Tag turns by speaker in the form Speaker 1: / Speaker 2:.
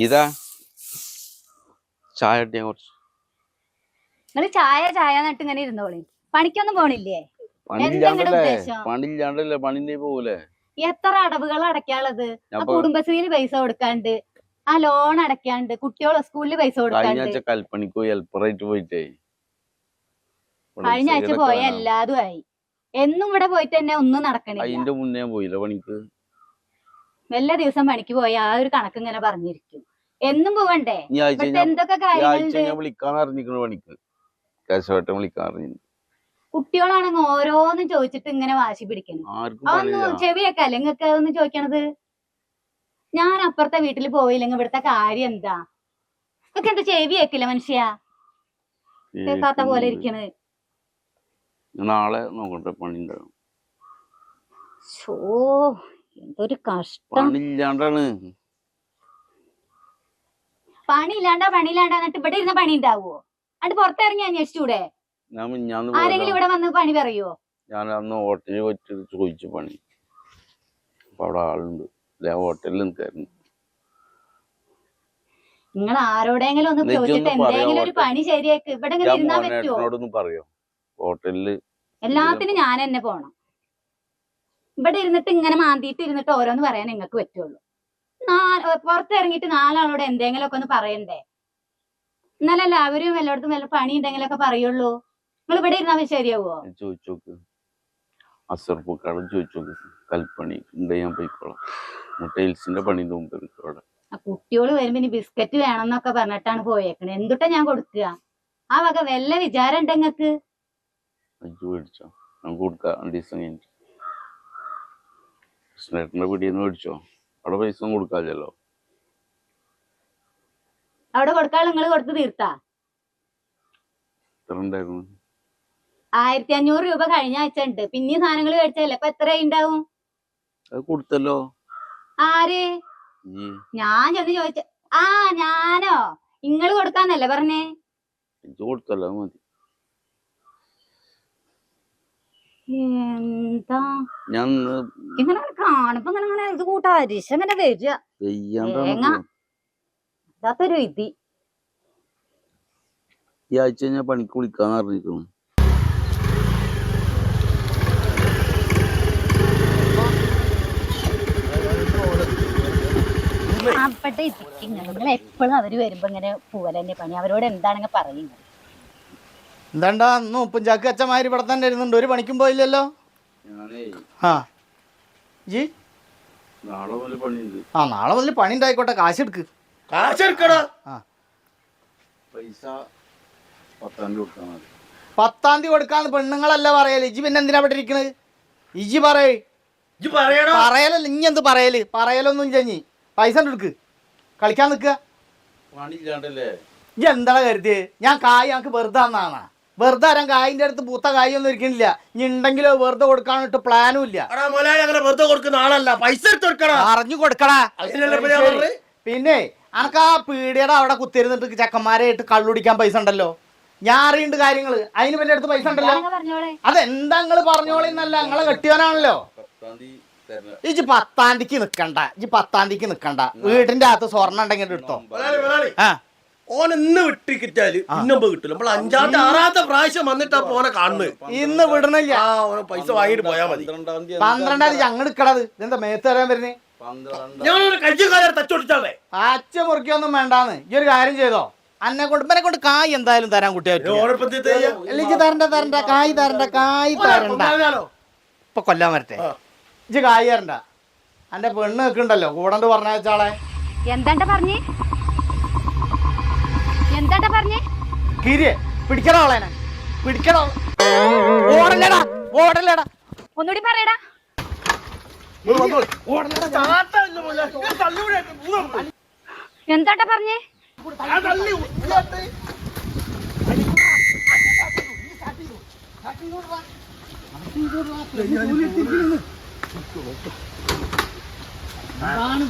Speaker 1: ഇതാ ചായ കുറച്ച്.
Speaker 2: നിങ്ങള് ചായ ചായ നട്ട് ഇങ്ങനെ ഇരുന്നോളി. പണിക്കൊന്നും പോണില്ലേ?
Speaker 1: പണിയില്ലാണ്ടല്ലേ പണിന്റെ പോകൂലേ?
Speaker 2: എത്ര അടവുകൾ അടയ്ക്കാനുള്ളത്? കുടുംബശ്രീയിൽ പൈസ കൊടുക്കാണ്ട്, ആ ലോൺ അടയ്ക്കാണ്ട്, കുട്ടികളെ സ്കൂളിൽ പൈസ കൊടുക്കാണ്ട്.
Speaker 1: കൽപ്പണിക്ക് ഹെൽപ്പറായിട്ട് പോയിട്ടേ
Speaker 2: കഴിഞ്ഞ ആഴ്ച പോയ എല്ലാതും ആയി. എന്നും ഇവിടെ പോയിട്ട് തന്നെ ഒന്നും നടക്കണില്ല.
Speaker 1: അതിന്റെ മുന്നേ പോയില്ല പണിക്ക്.
Speaker 2: എല്ലാ ദിവസം പണിക്ക് പോയ ആ ഒരു കണക്ക് ഇങ്ങനെ പറഞ്ഞിരിക്കും. എന്നും പോവണ്ടേ? എന്തൊക്കെ കാര്യങ്ങളുണ്ട്.
Speaker 1: പണിക്ക് കേശവട്ടം വിളിക്കാൻ അറിഞ്ഞു.
Speaker 2: കുട്ടികളാണെങ്കിൽ ഓരോന്നും ചോദിച്ചിട്ട് ഇങ്ങനെ വാശി പിടിക്കണം. അതൊന്നും ചെവിയൊക്കെ നിങ്ങൾക്ക് അതൊന്നും ചോദിക്കണത്. ഞാൻ അപ്പുറത്തെ വീട്ടിൽ പോയില്ലെങ്കിൽ ഇവിടുത്തെ കാര്യം എന്താ? ഇതൊക്കെ എന്താ ചെവി കേക്കില്ല മനുഷ്യ? കേൾക്കാത്ത പോലെ ഇരിക്കണത്.
Speaker 1: നാളെ നോക്കട്ടെ പണി ഉണ്ടാവും.
Speaker 2: എന്തൊരു കഷ്ടം.
Speaker 1: പണിയില്ലാണ്ടാണ്.
Speaker 2: പണിയില്ലാണ്ടാ എന്നിട്ട് ഇവിടെ ഇരുന്ന പണി ഉണ്ടാവുമോ? അത് പുറത്തിറങ്ങി അന്വേഷിച്ചൂടെ? ആരെങ്കിലും ഇവിടെ വന്ന് പണി പറയോ?
Speaker 1: ഞാൻ അന്ന് ഹോട്ടലിൽ വെച്ച് ചോദിച്ചു പണി. അപ്പൊ അവിടെ ആളുണ്ട്. ഹോട്ടലിൽ നിൽക്കായിരുന്നു.
Speaker 2: നിങ്ങൾ ആരോടെങ്കിലും ഒന്ന് ചോദിച്ചിട്ട് എന്തെങ്കിലും ഒരു പണി ശരിയാക്ക്. ഇവിടെ ഇരുന്നാ പറ്റുമോ?
Speaker 1: പറയോ ഹോട്ടലില്?
Speaker 2: എല്ലാത്തിനും ഞാൻ തന്നെ പോണം. ഇവിടെ ഇരുന്നിട്ട് ഇങ്ങനെ മാന്തിയിട്ട് ഇരുന്നിട്ട് ഓരോന്ന് പറയാൻ നിങ്ങൾക്ക് പറ്റുള്ളൂ. പുറത്തിറങ്ങിയിട്ട് നാലാളോട് എന്തെങ്കിലും ഒക്കെ ഒന്ന് പറയണ്ടേ? എന്നാലല്ല അവരും എല്ലായിടത്തും വല്ല പണി ഉണ്ടെങ്കിലൊക്കെ പറയുള്ളൂ. നിങ്ങൾ ഇവിടെ ഇരുന്നാ ശരിയാവോ?
Speaker 1: ചോദിച്ചോക്ക്, അസർപ്പൂക്കാട് ചോദിച്ചോക്ക്. കൽപ്പണി ഞാൻ പോയിക്കോളാം. ടൈൽസിന്റെ പണിന്റെ മുമ്പ് അവിടെ
Speaker 2: കുട്ടിയോള് വരുമ്പോ ഇനി ബിസ്ക്കറ്റ് വേണമെന്നൊക്കെ പറഞ്ഞിട്ടാണ് പോയേക്കണേ. എന്തുട്ടാ ഞാൻ കൊടുക്കുക? ആ വക വല്ല വിചാരം ഉണ്ട് നിങ്ങക്ക്?
Speaker 1: മേടിച്ചോ? നമുക്ക് കൊടുക്കാം. 2 ദിവസം കഴിഞ്ഞിട്ട് കൃഷ്ണേട്ടന്റെ വീടിന്ന് മേടിച്ചോ? അവിടെ പൈസ ഒന്നും കൊടുക്കാമല്ലോ.
Speaker 2: അവിടെ കൊടുക്കാൾ നിങ്ങൾ കൊടുത്ത് തീർത്താ? 1500 രൂപ കഴിഞ്ഞ ആഴ്ച ഉണ്ട്. പിന്നെ സാധനങ്ങൾ മേടിച്ചല്ലേ? ഇപ്പൊ എത്ര ഉണ്ടാവും?
Speaker 1: അത് കൊടുത്തല്ലോ.
Speaker 2: ആര്? ഞാൻ ചെന്ന് ചോദിച്ച. ഞാനോ? നിങ്ങൾ കൊടുക്കാന്നല്ലേ പറഞ്ഞേ?
Speaker 1: കൊടുത്തല്ലോ. മതി.
Speaker 2: എന്താ ഇങ്ങനെ കാണുമ്പോ ഇങ്ങനെ ഇത് കൂട്ടാ അരിശ ഇങ്ങനെ വരിക. അതൊരു ഇതി.
Speaker 1: ഈ ആഴ്ച ഞാൻ പണിക്ക് വിളിക്കാന്ന് പറഞ്ഞിരിക്കുന്നു.
Speaker 2: നിങ്ങൾ എപ്പോഴും അവര് വരുമ്പോ ഇങ്ങനെ പോവലെന്നെ പണി. അവരോട് എന്താണെന്ന് പറയുന്നത്.
Speaker 3: എന്താണ്ടാ ഉപ്പും ചാക്ക് അച്ഛന്മാര് ഇവിടെ തന്നെ ഇരുന്നുണ്ട്. ഒരു പണിക്കും പോയില്ലല്ലോ. നാളെ മുതൽ പണി ഉണ്ടായിക്കോട്ടെ. കാശ് എടുക്ക്.
Speaker 1: പൈസ 10ാം തീയതി
Speaker 3: 10ാം തീയതി കൊടുക്കാന്ന് പെണ്ണുങ്ങളല്ല പറയല്. ഇജി പിന്നെ എന്തിനാ ഇവിടെ ഇരിക്കണത്? ഇജി പറയലല്ല. ഇനി എന്ത് പറയല്? പറയലൊന്നും ചെഞ്ഞി പൈസ എടുക്ക്. കളിക്കാൻ നിൽക്കുക. ഇജി എന്താ കരുതിയേ? ഞാൻ കായ് ഞങ്ങൾക്ക് വെറുതെ തന്നാണ്. വെറുതെ തരാൻ കായിന്റെ അടുത്ത് പൂത്ത കായൊന്നും ഇരിക്കണില്ല. ഇനി ഉണ്ടെങ്കിലോ വെറുതെ കൊടുക്കാനിട്ട് പ്ലാനും ഇല്ല. അറിഞ്ഞു കൊടുക്കടാ. പിന്നെ അനക്ക് ആ പീടിയുടെ അവിടെ കുത്തിരുന്നിട്ട് ചെക്കന്മാരായിട്ട് കള്ളുടിക്കാൻ പൈസ ഉണ്ടല്ലോ. ഞാൻ അറിയുന്നുണ്ട് കാര്യങ്ങള്. അതിന് വലിയ അടുത്ത് പൈസ ഉണ്ടല്ലോ. അതെന്താ നിങ്ങള് പറഞ്ഞോളിന്നല്ല, നിങ്ങളെ കെട്ടിയവനാണല്ലോ. ഇജ് 10ാം തീയതിക്ക് നിക്കണ്ട. വീടിന്റെ അകത്ത് സ്വർണ്ണം ഉണ്ടെങ്കിൽ എടുത്തോ.
Speaker 4: ഓൻ ഇന്ന് വിട്ടിക്കിട്ടാല് ഇന്നമ്പോ കിട്ടില്ല. നമ്മൾ 5ാമത്തെ 6ാമത്തെ പ്രാവശ്യം വന്നിട്ടാ പോനെ കാണുന്നത്.
Speaker 3: ഇന്ന് വിടണില്ല.
Speaker 4: പൈസ വാങ്ങിട്ട് പോയാ മതി.
Speaker 3: 12ാം തീയതി ഞങ്ങൾ എടുക്കണത്. ഇതെന്താ മേത്ത് തരാൻ വരുന്നേ?
Speaker 4: തച്ചോടിച്ചാളേ
Speaker 3: അച്ഛ മുറിക്കൊന്നും വേണ്ടാന്ന്. ഈ ഒരു കാര്യം ചെയ്തോ. എന്നെ കൊണ്ട് കായ് എന്തായാലും തരാൻ കുട്ടിയെ തരണ്ട. കായ് തരണ്ട. ഇപ്പൊ കൊല്ലാൻ വരട്ടെ. ഇജ്ജ് കായ് തരണ്ട. എന്റെ പെണ്ണ് നിൽക്കണ്ടല്ലോ കൂടണ്ട് പറഞ്ഞാളെ.
Speaker 2: എന്താ പറഞ്ഞേ?
Speaker 3: കിരിയെ പിടിക്കണോ? അവളേനെ പിടിക്കണോ? ഓടല്ലേടാ.
Speaker 2: ഒന്നുകൂടി പറയടാ. എന്താ പറഞ്ഞേ?
Speaker 3: ാണ്